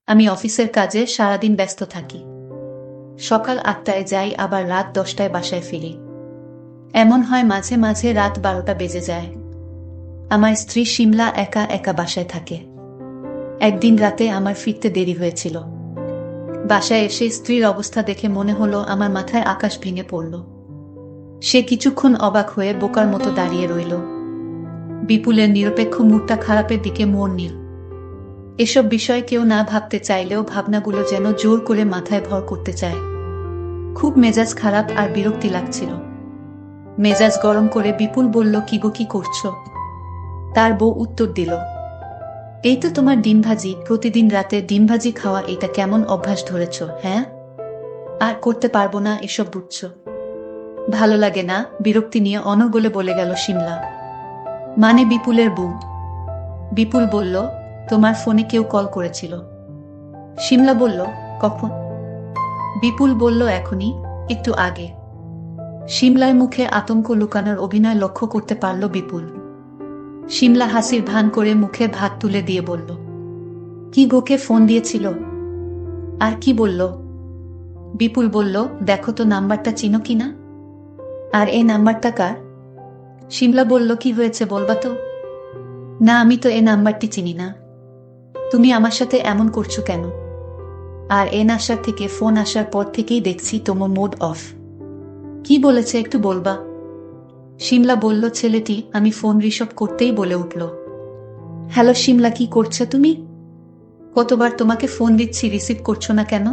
আমি অফিসের কাজে সারাদিন ব্যস্ত থাকি। সকাল ৮টায় যাই, আবার রাত ১০টায় বাসায় ফিরি। এমন হয় মাঝে মাঝে রাত ১২টা বেজে যায়। আমার স্ত্রী শিমলা একা একা বাসায় থাকে। একদিন রাতে আমার ফিরতে দেরি হয়েছিল। বাসায় এসে স্ত্রীর অবস্থা দেখে মনে হলো আমার মাথায় আকাশ ভেঙে পড়ল। সে কিছুক্ষণ অবাক হয়ে বোকার মতো দাঁড়িয়ে রইল। বিপুলের নিরপেক্ষ মুডটা খারাপের দিকে মোড় নিল। এসব বিষয় কেউ না ভাবতে চাইলেও ভাবনাগুলো যেন জোর করে মাথায় ভর করতে চায়। খুব মেজাজ খারাপ আর বিরক্তি লাগছিল। মেজাজ গরম করে বিপুল বলল, কি গো, কি করছো? তার বউ উত্তর দিল, এই তো তোমার ডিম ভাজি, প্রতিদিন রাতে ডিম ভাজি খাওয়া, এটা কেমন অভ্যাস ধরেছ? হ্যাঁ, আর করতে পারবো না এসব, বুঝছো? ভালো লাগে না? বিরক্তি নিয়ে অনর্গলে বলে গেল শিমলা। মানে বিপুলের বউ? বিপুল বলল, তোমার ফোনে কেউ কল করেছিল। শিমলা বলল, কখন? বিপুল বলল, এখনই, একটু আগে। শিমলার মুখে আতঙ্ক লুকানোর অভিনয় লক্ষ্য করতে পারল বিপুল। শিমলা হাসির ভান করে মুখে ভাত তুলে দিয়ে বলল, কি গোকে ফোন দিয়েছিল? আর কি বলল? বিপুল বলল, দেখো তো নাম্বারটা চিনো কিনা। আর এই নাম্বারটা কার? শিমলা বলল, কি হয়েছে বলবা তো? না, আমি তো এ নাম্বারটি চিনি না। তুমি আমার সাথে এমন করছো কেন? আর এন আসার থেকে, ফোন আসার পর থেকেই দেখছি তোমার মোড অফ। কি বলেছে একটু বলবা? শিমলা বলল, ছেলেটি আমি ফোন রিসিভ করতেই বলে উঠল, হ্যালো শিমলা, কি করছো তুমি? কতবার তোমাকে ফোন দিচ্ছি, রিসিভ করছো না কেন?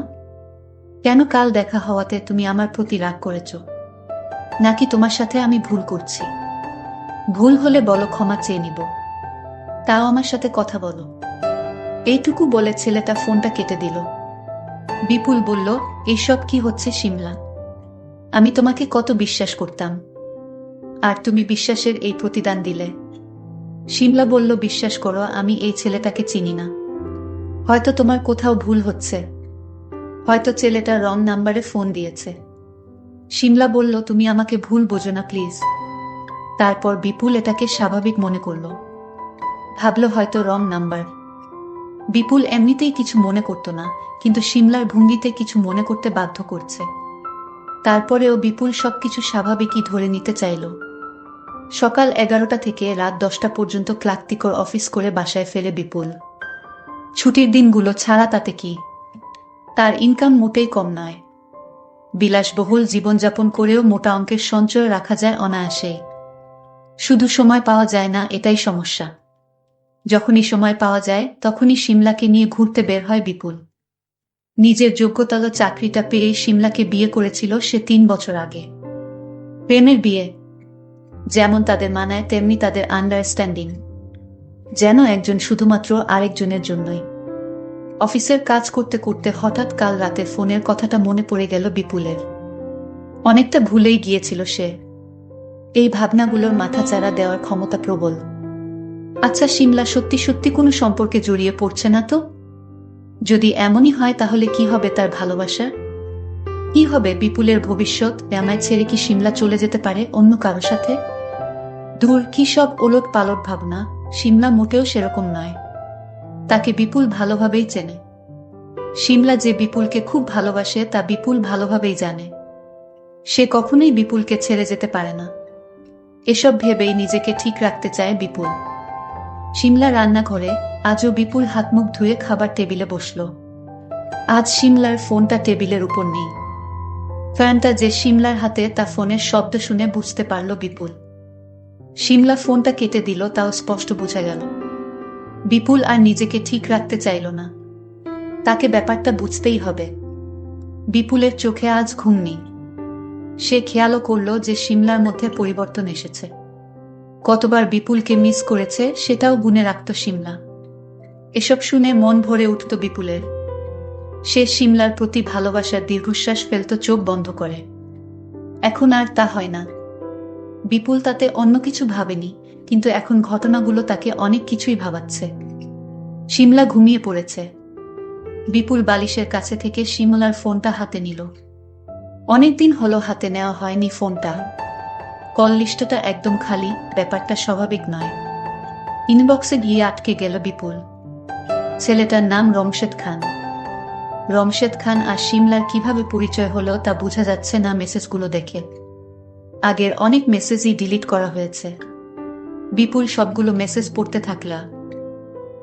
কেন, কাল দেখা হওয়াতে তুমি আমার প্রতি রাগ করেছো? নাকি তোমার সাথে আমি ভুল করছি? ভুল হলে বলো, ক্ষমা চেয়ে নিব। তাও আমার সাথে কথা বলো। এইটুকু বলে ছেলেটা ফোনটা কেটে দিল। বিপুল বলল, এইসব কি হচ্ছে শিমলা? আমি তোমাকে কত বিশ্বাস করতাম, আর তুমি বিশ্বাসের এই প্রতিদান দিলে। শিমলা বলল, বিশ্বাস করো, আমি এই ছেলেটাকে চিনি না। হয়তো তোমার কোথাও ভুল হচ্ছে, হয়তো ছেলেটা রং নাম্বারে ফোন দিয়েছে। শিমলা বলল, তুমি আমাকে ভুল বোঝো না প্লিজ। তারপর বিপুল এটাকে স্বাভাবিক মনে করল, ভাবল হয়তো রং নাম্বার। বিপুল এমনিতেই কিছু মনে করত না, কিন্তু শিমলার ভঙ্গিতে কিছু মনে করতে বাধ্য করছে। তারপরেও বিপুল সবকিছু স্বাভাবিকই ধরে নিতে চাইল। সকাল 11টা থেকে রাত 10টা পর্যন্ত ক্লান্তিকর অফিস করে বাসায় ফেরে বিপুল। ছুটির দিনগুলো ছাড়া তাতে কি, তার ইনকাম মোটেই কম নয়। বিলাসবহুল জীবনযাপন করেও মোটা অঙ্কের সঞ্চয় রাখা যায় অনায়াসেই। শুধু সময় পাওয়া যায় না, এটাই সমস্যা। যখনই সময় পাওয়া যায় তখনই শিমলাকে নিয়ে ঘুরতে বের হয় বিপুল। নিজের যোগ্যতার চাকরিটা পেয়ে শিমলাকে বিয়ে করেছিল সে 3 বছর আগে। প্রেমের বিয়ে, যেমন তাদের মানায় তেমনি তাদের আন্ডারস্ট্যান্ডিং, যেন একজন শুধুমাত্র আরেকজনের জন্যই। অফিসের কাজ করতে করতে হঠাৎ কাল রাতে ফোনের কথাটা মনে পড়ে গেল বিপুলের। অনেকটা ভুলেই গিয়েছিল সে। এই ভাবনাগুলোর মাথাচাড়া দেওয়ার ক্ষমতা প্রবল। আচ্ছা শিমলা সত্যি সত্যি কোনো সম্পর্কে জড়িয়ে পড়ছে না তো? যদি এমনই হয় তাহলে কি হবে তার ভালোবাসার? কি হবে বিপুলের ভবিষ্যৎ? আমায় ছেড়ে কি শিমলা চলে যেতে পারে অন্য কারো সাথে? দূর, কি সব ওলট পালট ভাবনা। শিমলা মোটেও সেরকম নয়। তাকে বিপুল ভালোভাবেই চেনে। শিমলা যে বিপুলকে খুব ভালোবাসে তা বিপুল ভালোভাবেই জানে। সে কখনোই বিপুলকে ছেড়ে যেতে পারে না। এসব ভেবেই নিজেকে ঠিক রাখতে চায় বিপুল। শিমলা রান্নাঘরে। আজও বিপুল হাত মুখ ধুয়ে খাবার টেবিলে বসল। আজ শিমলার ফোনটা টেবিলের উপর নেই। ফ্যানটা যে শিমলার হাতে তা ফোনের শব্দ শুনে বুঝতে পারল বিপুল। শিমলা ফোনটা কেটে দিল, তাও স্পষ্ট বোঝা গেল বিপুল আর নিজেকে ঠিক রাখতে চাইল না। তাকে ব্যাপারটা বুঝতেই হবে। বিপুলের চোখে আজ ঘুম নেই। সে খেয়ালও করল যে শিমলার মধ্যে পরিবর্তন এসেছে। কতবার বিপুলকে মিস করেছে সেটাও গুনে রাখত শিমলা। এসব শুনে মন ভরে উঠত বিপুলের। সে শিমলার প্রতি ভালোবাসার দীর্ঘশ্বাস ফেলত চোখ বন্ধ করে। এখন আর তা হয় না। বিপুল তাতে অন্য কিছু ভাবেনি, কিন্তু এখন ঘটনাগুলো তাকে অনেক কিছুই ভাবাচ্ছে। শিমলা ঘুমিয়ে পড়েছে। বিপুল বালিশের কাছে থেকে শিমলার ফোনটা হাতে নিল। অনেকদিন হলো হাতে নেওয়া হয়নি ফোনটা। কল লিস্টটা একদম খালি, ব্যাপারটা স্বাভাবিক নয়। ইনবক্সে গিয়ে আটকে গেল বিপুল। ছেলেটার নাম রমশেদ খান। রমশেদ খান আর শিমলার কিভাবে পরিচয় হলো তা বোঝা যাচ্ছে না মেসেজগুলো দেখে। আগের অনেক মেসেজই ডিলিট করা হয়েছে। বিপুল সবগুলো মেসেজ পড়তে থাকলা।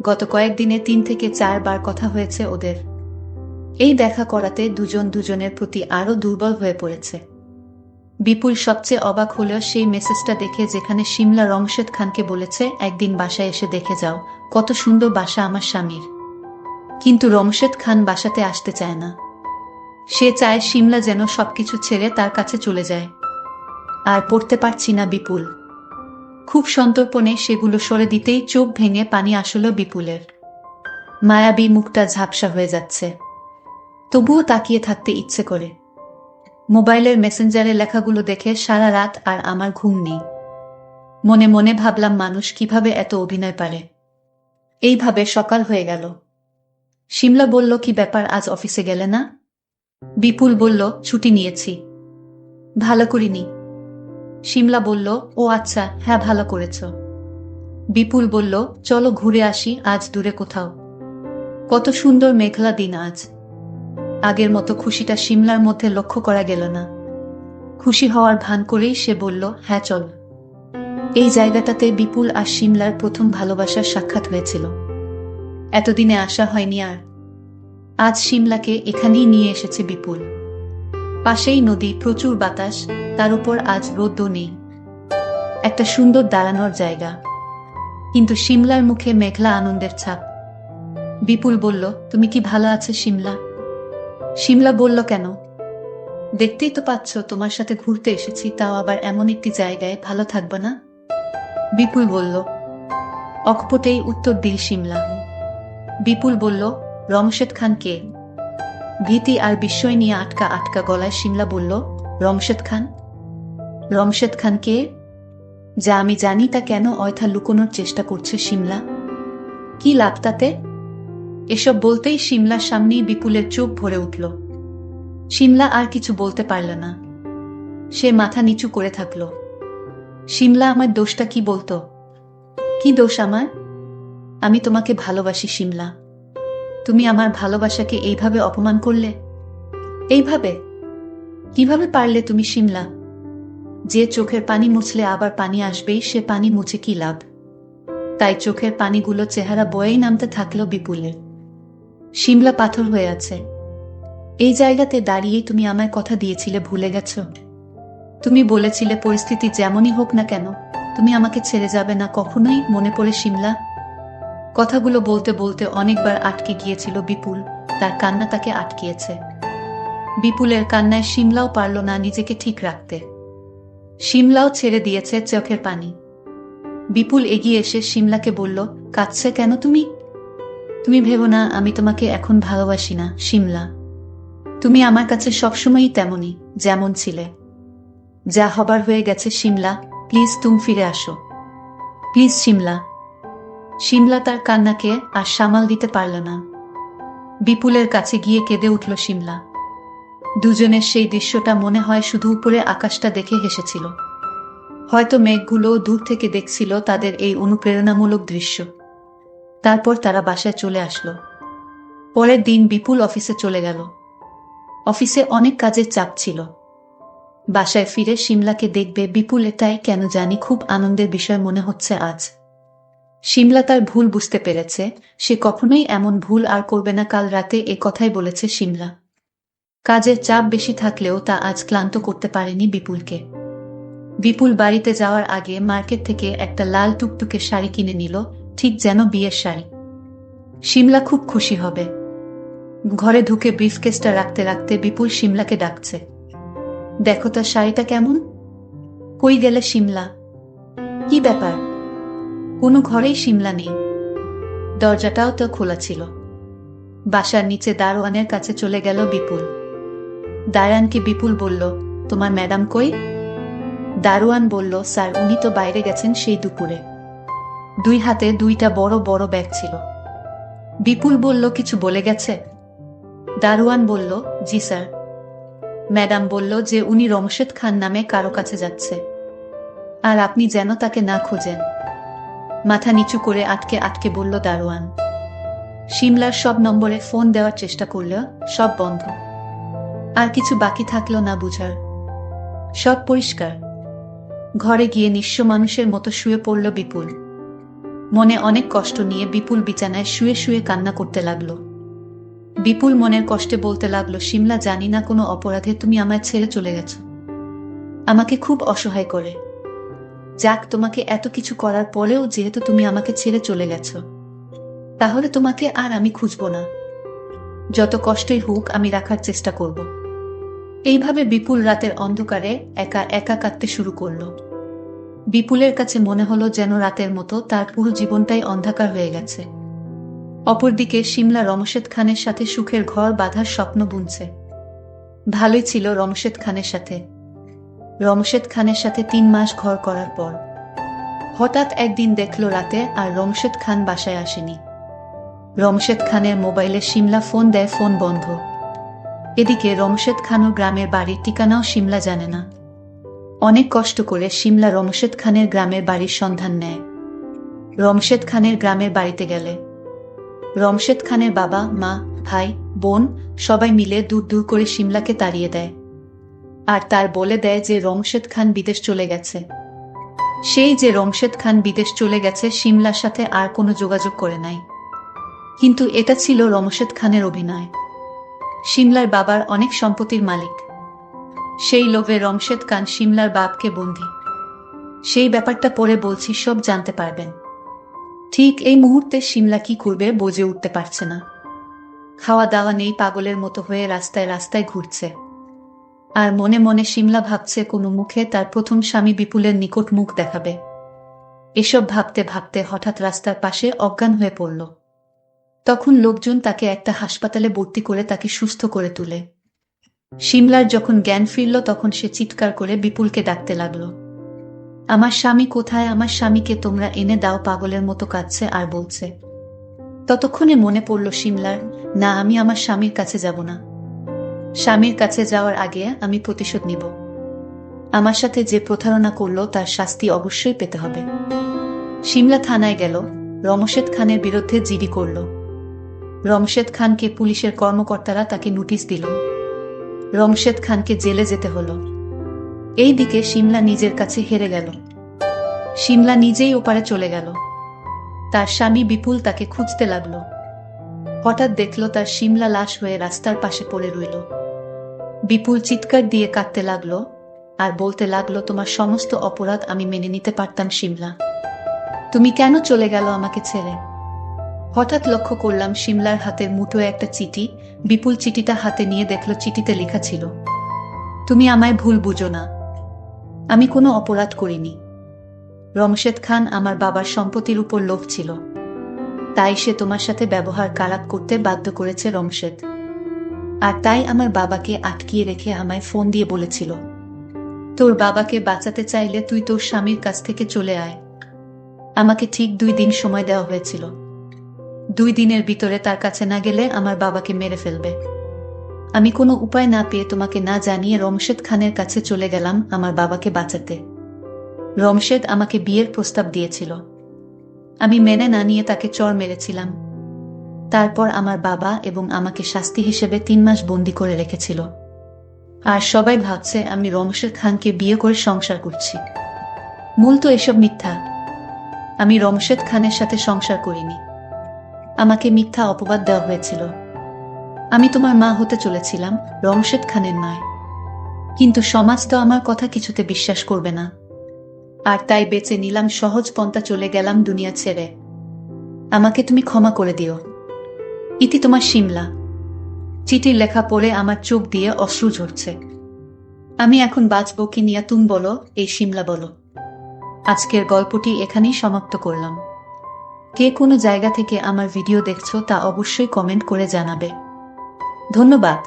গত কয়েকদিনে 3 থেকে 4 বার কথা হয়েছে ওদের। এই দেখা করাতে দুজন দুজনের প্রতি আরও দুর্বল হয়ে পড়েছে। বিপুল সবচেয়ে অবাক হলো সেই মেসেজটা দেখে, যেখানে শিমলা রমশেদ খানকে বলেছে একদিন বাসায় এসে দেখে যাও, কত সুন্দর বাসা আমার স্বামীর। কিন্তু রমশেদ খান বাসাতে আসতে চায় না। সে চায় শিমলা যেন সবকিছু ছেড়ে তার কাছে চলে যায়। আর পড়তে পারছি না বিপুল। খুব সন্তর্পণে সেগুলো সরে দিতেই চোখ ভেঙে পানি আসলো বিপুলের। মায়াবী মুখটা ঝাপসা হয়ে যাচ্ছে, তবুও তাকিয়ে থাকতে ইচ্ছে করে। মোবাইলের মেসেঞ্জারে লেখাগুলো দেখে সারা রাত আর আমার ঘুম নেই। মনে মনে ভাবলাম, মানুষ কিভাবে এত অভিনয় পারে। এইভাবে সকাল হয়ে গেল। শিমলা বলল, কি ব্যাপার, আজ অফিসে গেলে না? বিপুল বলল, ছুটি নিয়েছি। ভালো করিনি। শিমলা বলল, ও আচ্ছা, হ্যাঁ ভালো করেছ। বিপুল বলল, চলো ঘুরে আসি আজ দূরে কোথাও। কত সুন্দর মেঘলা দিন আজ। আগের মতো খুশিটা শিমলার মধ্যে লক্ষ্য করা গেল না। খুশি হওয়ার ভান করেই সে বলল, হ্যাঁ চল। এই জায়গাটাতে বিপুল আর শিমলার প্রথম ভালোবাসার সাক্ষাৎ হয়েছিল। এতদিনে আসা হয়নি আর। আজ শিমলাকে এখানেই নিয়ে এসেছে বিপুল। পাশেই নদী, প্রচুর বাতাস, তার উপর আজ রোদও নেই। একটা সুন্দর দাঁড়ানোর জায়গা, কিন্তু শিমলার মুখে মেঘলা আনন্দের ছাপ। বিপুল বলল, তুমি কি ভালো আছো শিমলা? শিমলা বলল, কেন? দেখতেই তো পাচ্ছ তোমার সাথে ঘুরতে এসেছি, তাও আবার এমন একটি জায়গায়, ভালো থাকবে না? বিপুল বলল। অকপটেই উত্তর দিল শিমলা। বিপুল বলল, রমশেদ খান কে? ভীতি আর বিস্ময় নিয়ে আটকা আটকা গলায় শিমলা বলল, রমশেদ খান? রমশেদ খান কে? যা আমি জানি তা কেন অয়থা লুকোনোর চেষ্টা করছে শিমলা? কি লাভ তাতে? এসব বলতেই শিমলার সামনেই বিপুলের চোখ ভরে উঠল। শিমলা আর কিছু বলতে পারল না। সে মাথা নিচু করে থাকল। শিমলা, আমার দোষটা কি বলতো? কি দোষ আমার? আমি তোমাকে ভালোবাসি শিমলা। তুমি আমার ভালোবাসাকে এইভাবে অপমান করলে। এইভাবে কিভাবে পারলে তুমি শিমলা? যে চোখের পানি মুছলে আবার পানি আসবেই, সে পানি মুছে কি লাভ? তাই চোখের পানিগুলো চেহারা বয়েই নামতে থাকলো বিপুলের। শিমলা পাথর হয়ে আছে। এই জায়গাতে দাঁড়িয়েই তুমি আমায় কথা দিয়েছিলে, ভুলে গেছ? তুমি বলেছিলে পরিস্থিতি যেমনই হোক না কেন তুমি আমাকে ছেড়ে যাবে না কখনোই, মনে পড়ে শিমলা? কথাগুলো বলতে বলতে অনেকবার আটকে গিয়েছিল বিপুল। তার কান্না তাকে আটকিয়েছে। বিপুলের কান্নায় শিমলাও পারল না নিজেকে ঠিক রাখতে। শিমলাও ছেড়ে দিয়েছে চোখের পানি। বিপুল এগিয়ে এসে শিমলাকে বলল, কাঁদছে কেন তুমি? তুমি ভেবো না আমি তোমাকে এখন ভালোবাসি না শিমলা। তুমি আমার কাছে সবসময়ই তেমনই, যেমন ছিলে। যা হবার হয়ে গেছে শিমলা, প্লিজ তুমি ফিরে আসো। প্লিজ শিমলা। শিমলা তার কান্নাকে আর সামাল দিতে পারল না। বিপুলের কাছে গিয়ে কেঁদে উঠল শিমলা। দুজনের সেই দৃশ্যটা মনে হয় শুধু উপরে আকাশটা দেখে হেসেছিল। হয়তো মেঘগুলো দূর থেকে দেখছিল তাদের এই অনুপ্রেরণামূলক দৃশ্য। তারপর তারা বাসায় চলে আসলো। পরের দিন বিপুল অফিসে চলে গেল। অফিসে অনেক কাজের চাপ ছিল। বাসায় ফিরে শিমলাকে দেখবে বিপুল, এটাই কেন জানি খুব আনন্দের বিষয় মনে হচ্ছে আজ। শিমলা তার ভুল বুঝতে পেরেছে। সে কখনোই এমন ভুল আর করবে না। কাল রাতে এ কথাই বলেছে শিমলা। কাজের চাপ বেশি থাকলেও তা আজ ক্লান্ত করতে পারেনি বিপুলকে। বিপুল বাড়িতে যাওয়ার আগে মার্কেট থেকে একটা লাল টুকটুকে শাড়ি কিনে নিল, ঠিক যেন বিয়ের শাড়ি। শিমলা খুব খুশি হবে। ঘরে ঢুকে ব্রিফকেসটা রাখতে রাখতে বিপুল শিমলাকে ডাকছে, দেখো তার শাড়িটা কেমন? কই গেলে শিমলা? কি ব্যাপার? কোনো ঘরেই শিমলা নেই। দরজাটাও তো খোলা ছিল। বাসার নিচে দারোয়ানের কাছে চলে গেল বিপুল। দারোয়ানকে বিপুল বলল, তোমার ম্যাডাম কই? দারোয়ান বলল, স্যার উনি তো বাইরে গেছেন সেই দুপুরে। দুই হাতে দুইটা বড় বড় ব্যাগ ছিল। বিপুল বলল, কিছু বলে গেছে? দারোয়ান বলল, জি স্যার। ম্যাডাম বলল যে উনি রমশেদ খান নামে কারো কাছে যাচ্ছে, আর আপনি যেন তাকে না খোঁজেন। মাথা নিচু করে আটকে আটকে বলল দারোয়ান। শিমলার সব নম্বরে ফোন দেওয়ার চেষ্টা করলেও সব বন্ধ। আর কিছু বাকি থাকলো না বুঝার। সব পরিষ্কার। ঘরে গিয়ে নিঃস্ব মানুষের মতো শুয়ে পড়ল বিপুল। মনে অনেক কষ্ট নিয়ে বিপুল বিছানায় শুয়ে শুয়ে কান্না করতে লাগলো। বিপুল মনের কষ্টে বলতে লাগলো, শিমলা, জানি না কোনো অপরাধে তুমি আমায় ছেড়ে চলে গেছো, আমাকে খুব অসহায় করে। যাক, তোমাকে এত কিছু করার পরেও যেহেতু তুমি আমাকে ছেড়ে চলে গেছো, তাহলে তোমাকে আর আমি খুঁজব না। যত কষ্টই হোক আমি রাখার চেষ্টা করব। এইভাবে বিপুল রাতের অন্ধকারে একা একা কাঁদতে শুরু করলো। বিপুলের কাছে মনে হলো যেন রাতের মতো তার পুরো জীবনটাই অন্ধকার হয়ে গেছে। অপরদিকে শিমলা রমশেদ খানের সাথে সুখের ঘর বাঁধার স্বপ্ন বুনছে। ভালোই ছিল রমশেদ খানের সাথে। রমশেদ খানের সাথে 3 মাস ঘর করার পর হঠাৎ একদিন দেখল রাতে আর রমশেদ খান বাসায় আসেনি। রমশেদ খানের মোবাইলে শিমলা ফোন দেয়, ফোন বন্ধ। এদিকে রমশেদ খানও গ্রামের বাড়ির ঠিকানাও শিমলা জানে না। অনেক কষ্ট করে শিমলা রমশেদ খানের গ্রামের বাড়ির সন্ধান নেয়। রমশেদ খানের গ্রামের বাড়িতে গেলে রমশেদ খানের বাবা, মা, ভাই, বোন সবাই মিলে দূর দূর করে শিমলাকে তাড়িয়ে দেয়। আর তার বলে দেয় যে রমশেদ খান বিদেশ চলে গেছে। সেই যে রমশেদ খান বিদেশ চলে গেছে, শিমলার সাথে আর কোনো যোগাযোগ করে নাই। কিন্তু এটা ছিল রমশেদ খানের অভিনয়। শিমলার বাবার অনেক সম্পত্তির মালিক। সেই লোভে রমশেদ খান শিমলার বাপকে বন্দী। সেই ব্যাপারটা পরে বলছি, সব জানতে পারবেন। ঠিক এই মুহূর্তে শিমলা কি করবে বুঝে উঠতে পারছে না। খাওয়া দাওয়া নেই, পাগলের মতো হয়ে রাস্তায় রাস্তায় ঘুরছে। আর মনে মনে শিমলা ভাবছে কোনো মুখে তার প্রথম স্বামী বিপুলের নিকট মুখ দেখাবে। এসব ভাবতে ভাবতে হঠাৎ রাস্তার পাশে অজ্ঞান হয়ে পড়ল। তখন লোকজন তাকে একটা হাসপাতালে ভর্তি করে তাকে সুস্থ করে তুলে। শিমলার যখন জ্ঞান ফিরল তখন সে চিৎকার করে বিপুলকে ডাকতে লাগলো, আমার স্বামী কোথায়, আমার স্বামীকে তোমরা এনে দাও। পাগলের মতো কাঁদছে আর বলছে। ততক্ষণে মনে পড়ল শিমলার, না, আমি আমার স্বামীর কাছে যাব না। স্বামীর কাছে যাওয়ার আগে আমি প্রতিশোধ নিব। আমার সাথে যে প্রতারণা করলো তার শাস্তি অবশ্যই পেতে হবে। শিমলা থানায় গেল, রমশেদ খানের বিরুদ্ধে জিডি করল। রমশেদ খানকে পুলিশের কর্মকর্তারা তাকে নোটিশ দিল। রমশেদ খানকে জেলে যেতে হলো। এই দিকে শিমলা নিজের কাছে হেরে গেল। শিমলা নিজেই ওপারে চলে গেল। তার স্বামী বিপুল তাকে খুঁজতে লাগলো। হঠাৎ দেখল তার শিমলা লাশ হয়ে রাস্তার পাশে পড়ে রইল। বিপুল চিৎকার দিয়ে কাঁদতে লাগলো আর বলতে লাগলো, তোমার সমস্ত অপরাধ আমি মেনে নিতে পারতাম শিমলা, তুমি কেন চলে গেল আমাকে ছেড়ে? হঠাৎ লক্ষ্য করলাম শিমলার হাতের মুঠোয় একটা চিঠি। বিপুল চিঠিটা হাতে নিয়ে দেখল চিঠিতে লেখা ছিল, তুমি আমায় ভুল বুঝো না, আমি কোনো অপরাধ করিনি। রমশেদ খান আমার বাবার সম্পত্তির উপর লোভ ছিল, তাই সে তোমার সাথে ব্যবহার খারাপ করতে বাধ্য করেছে রমশেদ। আর তাই আমার বাবাকে আটকিয়ে রেখে আমায় ফোন দিয়ে বলেছিল, তোর বাবাকে বাঁচাতে চাইলে তুই তোর স্বামীর কাছ থেকে চলে আয়। আমাকে ঠিক 2 দিন সময় দেওয়া হয়েছিল। 2 দিনের ভিতরে তার কাছে না গেলে আমার বাবাকে মেরে ফেলবে। আমি কোনো উপায় না পেয়ে তোমাকে না জানিয়ে রমশেদ খানের কাছে চলে গেলাম আমার বাবাকে বাঁচাতে। রমশেদ আমাকে বিয়ের প্রস্তাব দিয়েছিল, আমি মেনে না নিয়ে তাকে চড় মেরেছিলাম। তারপর আমার বাবা এবং আমাকে শাস্তি হিসেবে 3 মাস বন্দি করে রেখেছিল। আর সবাই ভাবছে আমি রমশেদ খানকে বিয়ে করে সংসার করছি। মূল তো এসব মিথ্যা। আমি রমশেদ খানের সাথে সংসার করিনি। আমাকে মিথ্যা অপবাদ দেওয়া হয়েছিল। আমি তোমার মা হতে চলেছিলাম, রমশেদ খানের নয়। কিন্তু সমাজ তো আমার কথা কিছুতে বিশ্বাস করবে না। আর তাই বেঁচে নিলাম সহজ পন্থা, চলে গেলাম দুনিয়া ছেড়ে। আমাকে তুমি ক্ষমা করে দিও। ইতি তোমার শিমলা। চিঠির লেখা পড়ে আমার চোখ দিয়ে অশ্রু ঝরছে। আমি এখন বাঁচবো কি নিয়া তুমি বলো, এই শিমলা বলো। আজকের গল্পটি এখানেই সমাপ্ত করলাম। কে কোনো জায়গা থেকে আমার ভিডিও দেখছো তা অবশ্যই কমেন্ট করে জানাবে। ধন্যবাদ।